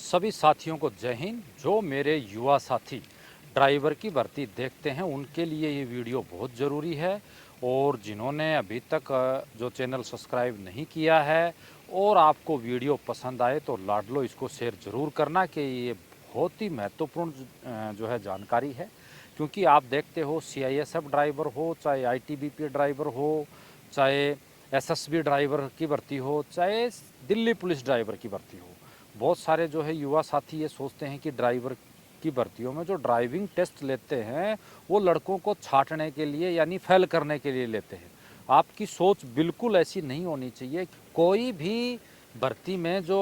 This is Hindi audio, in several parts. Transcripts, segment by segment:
सभी साथियों को जय हिंद। जो मेरे युवा साथी ड्राइवर की भर्ती देखते हैं उनके लिए ये वीडियो बहुत ज़रूरी है। और जिन्होंने अभी तक जो चैनल सब्सक्राइब नहीं किया है और आपको वीडियो पसंद आए तो लाडलो इसको शेयर ज़रूर करना कि ये बहुत ही महत्वपूर्ण जो है जानकारी है। क्योंकि आप देखते हो CISF ड्राइवर हो, चाहे ITBP ड्राइवर हो, चाहे SSB ड्राइवर की भर्ती हो, चाहे दिल्ली पुलिस ड्राइवर की भर्ती हो, बहुत सारे जो है युवा साथी ये सोचते हैं कि ड्राइवर की भर्तियों में जो ड्राइविंग टेस्ट लेते हैं वो लड़कों को छांटने के लिए यानी फेल करने के लिए लेते हैं। आपकी सोच बिल्कुल ऐसी नहीं होनी चाहिए। कोई भी भर्ती में जो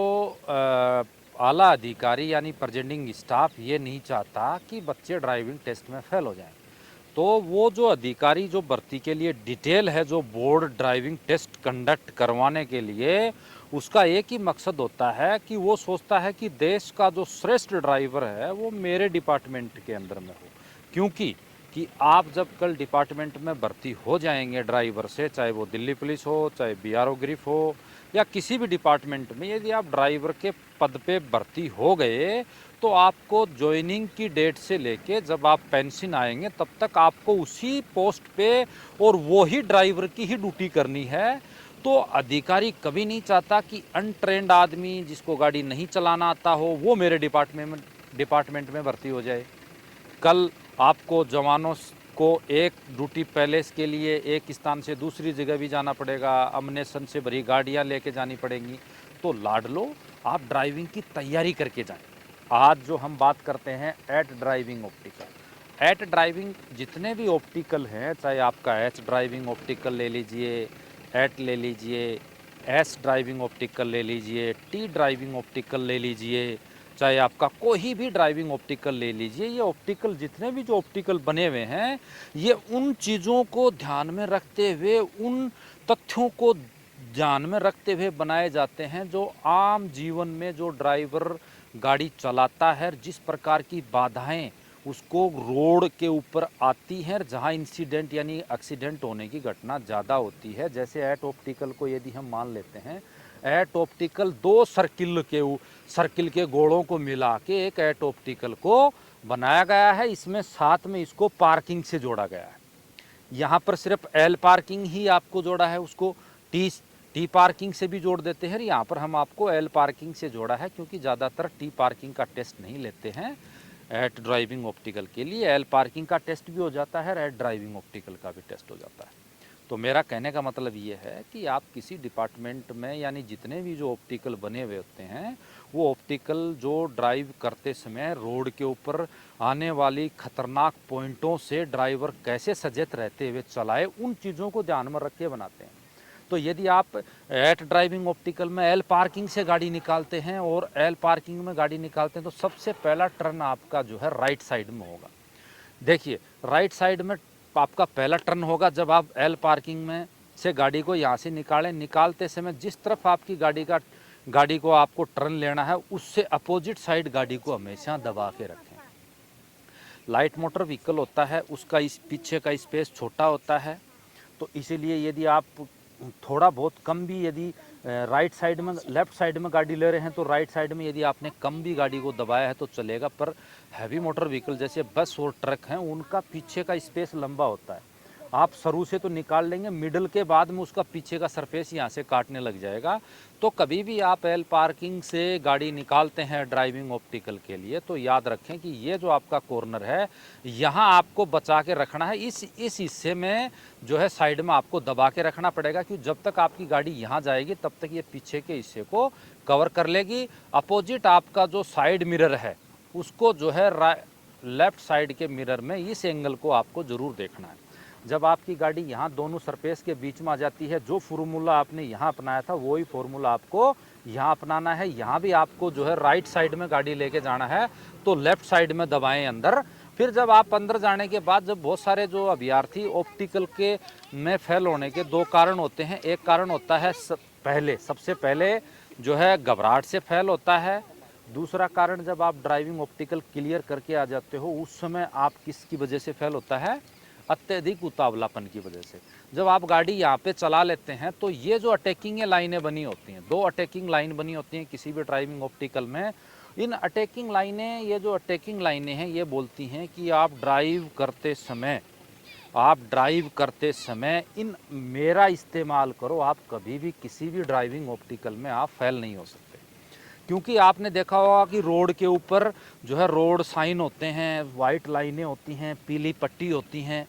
आला अधिकारी यानी प्रेजेंटिंग स्टाफ ये नहीं चाहता कि बच्चे ड्राइविंग टेस्ट में फेल हो जाएं। तो वो जो अधिकारी जो भर्ती के लिए डिटेल है, जो बोर्ड ड्राइविंग टेस्ट कंडक्ट करवाने के लिए उसका एक ही मकसद होता है कि वो सोचता है कि देश का जो श्रेष्ठ ड्राइवर है वो मेरे डिपार्टमेंट के अंदर में हो। क्योंकि कि आप जब कल डिपार्टमेंट में भर्ती हो जाएंगे ड्राइवर से, चाहे वो दिल्ली पुलिस हो, चाहे BRO ग्रिफ हो या किसी भी डिपार्टमेंट में, यदि आप ड्राइवर के पद पे भर्ती हो गए तो आपको ज्वाइनिंग की डेट से लेके जब आप पेंशन आएंगे तब तक आपको उसी पोस्ट पे और वो ही ड्राइवर की ही ड्यूटी करनी है। तो अधिकारी कभी नहीं चाहता कि अनट्रेंड आदमी जिसको गाड़ी नहीं चलाना आता हो वो मेरे डिपार्टमेंट में भर्ती हो जाए। कल आपको जवानों को एक ड्यूटी पैलेस के लिए एक स्थान से दूसरी जगह भी जाना पड़ेगा, अमनेशन से भरी गाड़ियां लेके जानी पड़ेंगी। तो लाडलो आप ड्राइविंग की तैयारी करके जाएं। आज जो हम बात करते हैं at driving optical, at driving जितने भी ऑप्टिकल हैं, चाहे आपका एच ड्राइविंग ऑप्टिकल ले लीजिए, एट ले लीजिए, एस ड्राइविंग ऑप्टिकल ले लीजिए, टी ड्राइविंग ऑप्टिकल ले लीजिए, चाहे आपका कोई भी ड्राइविंग ऑप्टिकल ले लीजिए, ये ऑप्टिकल जितने भी जो ऑप्टिकल बने हुए हैं ये उन चीज़ों को ध्यान में रखते हुए, उन तथ्यों को ध्यान में रखते हुए बनाए जाते हैं जो आम जीवन में जो ड्राइवर गाड़ी चलाता है, जिस प्रकार की बाधाएं उसको रोड के ऊपर आती हैं, जहां इंसिडेंट यानी एक्सीडेंट होने की घटना ज़्यादा होती है। जैसे एट ऑप्टिकल को यदि हम मान लेते हैं, एट ऑप्टिकल दो सर्किल के गोलों को मिला के एक एट ऑप्टिकल को बनाया गया है। इसमें साथ में इसको पार्किंग से जोड़ा गया है। यहाँ पर सिर्फ एल पार्किंग ही आपको जोड़ा है, उसको टी पार्किंग से भी जोड़ देते हैं। यहाँ पर हम आपको एल पार्किंग से जोड़ा है क्योंकि ज़्यादातर टी पार्किंग का टेस्ट नहीं लेते हैं। एट ड्राइविंग ऑप्टिकल के लिए एल पार्किंग का टेस्ट भी हो जाता है, एट ड्राइविंग ऑप्टिकल का भी टेस्ट हो जाता है। तो मेरा कहने का मतलब ये है कि आप किसी डिपार्टमेंट में यानी जितने भी जो ऑप्टिकल बने हुए होते हैं वो ऑप्टिकल जो ड्राइव करते समय रोड के ऊपर आने वाली खतरनाक पॉइंटों से ड्राइवर कैसे सचेत रहते हुए चलाए, उन चीज़ों को ध्यान में रख के बनाते हैं। तो यदि आप एट ड्राइविंग ऑप्टिकल में एल पार्किंग से गाड़ी निकालते हैं और एल पार्किंग में गाड़ी निकालते हैं तो सबसे पहला टर्न आपका जो है राइट साइड में होगा। देखिए राइट साइड में आपका पहला टर्न होगा जब आप एल पार्किंग में से गाड़ी को यहाँ से निकालते समय जिस तरफ आपकी गाड़ी को आपको टर्न लेना है उससे अपोजिट साइड गाड़ी को हमेशा दबा के रखें। लाइट मोटर व्हीकल होता है उसका इस पीछे का स्पेस छोटा होता है, तो इसीलिए यदि आप थोड़ा बहुत कम भी यदि राइट साइड में लेफ्ट साइड में गाड़ी ले रहे हैं तो राइट साइड में यदि आपने कम भी गाड़ी को दबाया है तो चलेगा। पर हैवी मोटर व्हीकल जैसे बस और ट्रक हैं उनका पीछे का स्पेस लंबा होता है। आप शुरू से तो निकाल लेंगे, मिडल के बाद में उसका पीछे का सरफेस यहाँ से काटने लग जाएगा। तो कभी भी आप एल पार्किंग से गाड़ी निकालते हैं ड्राइविंग ऑप्टिकल के लिए तो याद रखें कि ये जो आपका कॉर्नर है यहाँ आपको बचा के रखना है। इस हिस्से में जो है साइड में आपको दबा के रखना पड़ेगा क्योंकि जब तक आपकी गाड़ी यहाँ जाएगी तब तक ये पीछे के हिस्से को कवर कर लेगी। अपोजिट आपका जो साइड मिरर है उसको जो है लेफ्ट साइड के मिरर में इस एंगल को आपको ज़रूर देखना है। जब आपकी गाड़ी यहाँ दोनों सरफेस के बीच में आ जाती है, जो फार्मूला आपने यहाँ अपनाया था वही फार्मूला आपको यहाँ अपनाना है। यहाँ भी आपको जो है राइट साइड में गाड़ी लेके जाना है तो लेफ्ट साइड में दबाएं अंदर। फिर जब आप अंदर जाने के बाद जब बहुत सारे जो अभ्यर्थी ऑप्टिकल के में फेल होने के दो कारण होते हैं। एक कारण होता है सबसे पहले जो है घबराहट से फेल होता है। दूसरा कारण जब आप ड्राइविंग ऑप्टिकल क्लियर करके आ जाते हो उस समय आप किसकी वजह से फेल होता है, अत्यधिक उतावलापन की वजह से। जब आप गाड़ी यहाँ पे चला लेते हैं तो ये जो अटैकिंग लाइनें बनी होती हैं, दो अटैकिंग लाइन बनी होती हैं किसी भी ड्राइविंग ऑप्टिकल में, इन अटैकिंग लाइनें, ये जो अटैकिंग लाइनें हैं ये बोलती हैं कि आप ड्राइव करते समय इन मेरा इस्तेमाल करो, आप कभी भी किसी भी ड्राइविंग ऑप्टिकल में आप फेल नहीं हो सकते। क्योंकि आपने देखा होगा कि रोड के ऊपर जो है रोड साइन होते हैं, वाइट लाइनें होती हैं, पीली पट्टी होती हैं,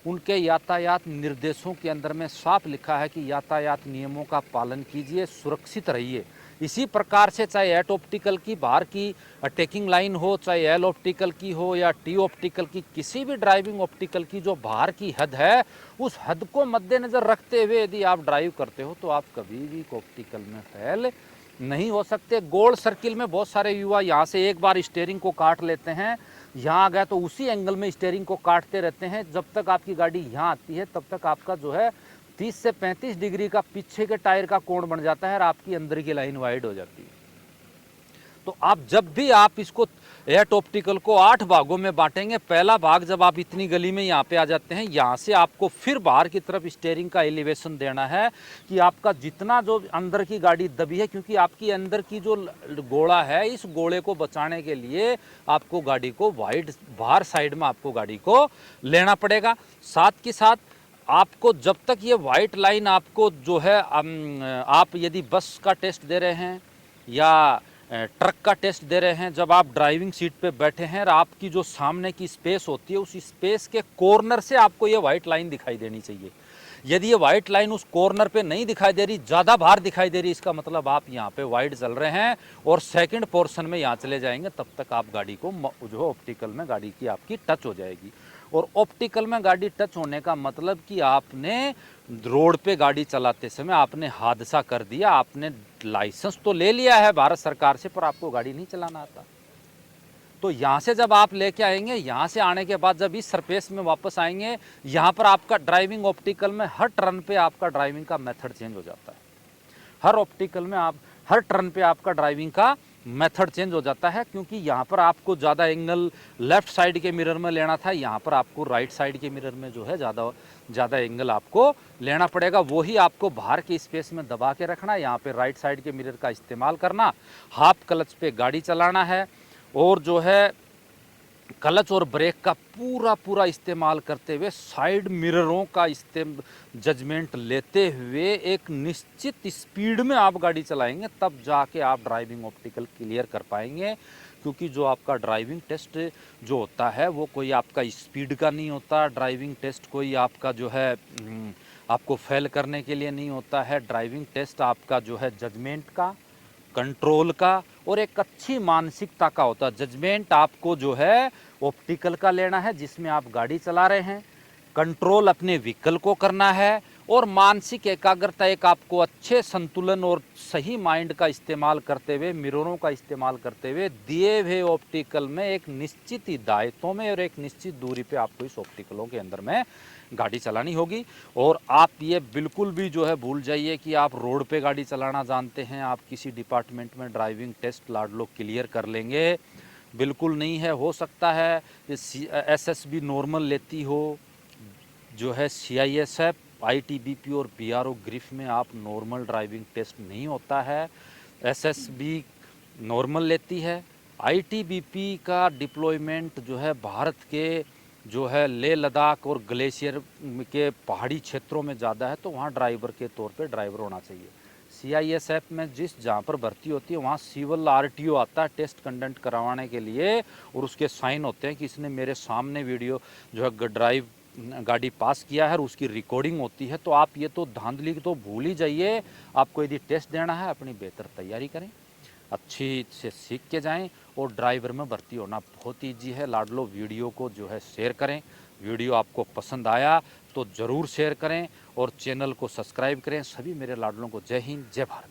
उनके यातायात निर्देशों के अंदर में साफ लिखा है कि यातायात नियमों का पालन कीजिए, सुरक्षित रहिए। इसी प्रकार से चाहे एट ऑप्टिकल की बाहर की अटैकिंग लाइन हो, चाहे एल ऑप्टिकल की हो या टी ऑप्टिकल की, किसी भी ड्राइविंग ऑप्टिकल की जो बाहर की हद है, उस हद को मद्देनजर रखते हुए यदि आप ड्राइव करते हो तो आप कभी भी ऑप्टिकल में फेल नहीं हो सकते। गोल सर्किल में बहुत सारे युवा यहाँ से एक बार स्टीयरिंग को काट लेते हैं, यहाँ आ गए तो उसी एंगल में स्टीयरिंग को काटते रहते हैं। जब तक आपकी गाड़ी यहाँ आती है तब तक आपका जो है 30 से 35 डिग्री का पीछे के टायर का कोण बन जाता है और आपकी अंदर की लाइन वाइड हो जाती है। तो आप जब भी आप इसको एट ऑप्टिकल को 8 भागों में बांटेंगे, पहला भाग जब आप इतनी गली में यहाँ पे आ जाते हैं, यहाँ से आपको फिर बाहर की तरफ स्टीयरिंग का एलिवेशन देना है कि आपका जितना जो अंदर की गाड़ी दबी है, क्योंकि आपकी अंदर की जो गोला है, इस गोले को बचाने के लिए आपको गाड़ी को वाइड बाहर साइड में आपको गाड़ी को लेना पड़ेगा। साथ के साथ आपको जब तक ये वाइट लाइन आपको जो है आप यदि बस का टेस्ट दे रहे हैं या ट्रक का टेस्ट दे रहे हैं, जब आप ड्राइविंग सीट पे बैठे हैं और आपकी जो सामने की स्पेस होती है, उस स्पेस के कॉर्नर से आपको ये वाइट लाइन दिखाई देनी चाहिए। यदि ये वाइट लाइन उस कॉर्नर पे नहीं दिखाई दे रही, ज़्यादा बाहर दिखाई दे रही, इसका मतलब आप यहाँ पे वाइड चल रहे हैं और सेकंड पोर्शन में यहाँ चले जाएंगे, तब तक आप गाड़ी को जो ऑप्टिकल में गाड़ी की आपकी टच हो जाएगी। और ऑप्टिकल में गाड़ी टच होने का मतलब कि आपने रोड पे गाड़ी चलाते समय आपने हादसा कर दिया, आपने लाइसेंस तो ले लिया है भारत सरकार से, पर आपको गाड़ी नहीं चलाना आता। तो यहाँ से जब आप लेके आएंगे, यहाँ से आने के बाद जब इस सरफेस में वापस आएंगे, यहाँ पर आपका ड्राइविंग ऑप्टिकल में हर टर्न पे आपका ड्राइविंग का मेथड चेंज हो जाता है। हर ऑप्टिकल में आप हर टर्न पे आपका ड्राइविंग का मेथड चेंज हो जाता है, क्योंकि यहाँ पर आपको ज़्यादा एंगल लेफ्ट साइड के मिरर में लेना था, यहाँ पर आपको राइट साइड के मिरर में जो है ज़्यादा एंगल आपको लेना पड़ेगा। वही आपको बाहर के स्पेस में दबा के रखना, यहाँ पे राइट साइड के मिरर का इस्तेमाल करना, हाफ क्लच पे गाड़ी चलाना है और जो है क्लच और ब्रेक का पूरा इस्तेमाल करते हुए साइड मिररों का जजमेंट लेते हुए एक निश्चित स्पीड में आप गाड़ी चलाएंगे, तब जाके आप ड्राइविंग ऑप्टिकल क्लियर कर पाएंगे। क्योंकि जो आपका ड्राइविंग टेस्ट जो होता है वो कोई आपका स्पीड का नहीं होता, ड्राइविंग टेस्ट कोई आपका जो है आपको फेल करने के लिए नहीं होता है। ड्राइविंग टेस्ट आपका जो है जजमेंट का, कंट्रोल का और एक अच्छी मानसिकता का होता है। जजमेंट आपको जो है ऑप्टिकल का लेना है जिसमें आप गाड़ी चला रहे हैं, कंट्रोल अपने व्हीकल को करना है और मानसिक एकाग्रता एक आपको अच्छे संतुलन और सही माइंड का इस्तेमाल करते हुए, मिररों का इस्तेमाल करते हुए दिए हुए ऑप्टिकल में एक निश्चित हिदायतों में और एक निश्चित दूरी पे आपको इस ऑप्टिकलों के अंदर में गाड़ी चलानी होगी। और आप ये बिल्कुल भी जो है भूल जाइए कि आप रोड पे गाड़ी चलाना जानते हैं, आप किसी डिपार्टमेंट में ड्राइविंग टेस्ट लाडलो क्लियर कर लेंगे, बिल्कुल नहीं है। हो सकता है SSB नॉर्मल लेती हो, जो है CISF, ITBP और BRO ग्रिफ में आप नॉर्मल ड्राइविंग टेस्ट नहीं होता है, SSB नॉर्मल लेती है। ITBP का डिप्लॉयमेंट जो है भारत के जो है लेह लद्दाख और ग्लेशियर के पहाड़ी क्षेत्रों में ज़्यादा है, तो वहाँ ड्राइवर के तौर पे ड्राइवर होना चाहिए। CISF में जहाँ पर भर्ती होती है वहाँ सिविल RTO आता है टेस्ट कंडक्ट करवाने के लिए, और उसके साइन होते हैं कि इसने मेरे सामने वीडियो जो है गाड़ी पास किया है और उसकी रिकॉर्डिंग होती है। तो आप ये तो धांधली तो भूल ही जाइए। आपको यदि टेस्ट देना है अपनी बेहतर तैयारी करें, अच्छी से सीख के जाएं और ड्राइवर में भर्ती होना बहुत ईजी है। लाडलो वीडियो को जो है शेयर करें, वीडियो आपको पसंद आया तो ज़रूर शेयर करें और चैनल को सब्सक्राइब करें। सभी मेरे लाडलों को जय हिंद, जय भारत।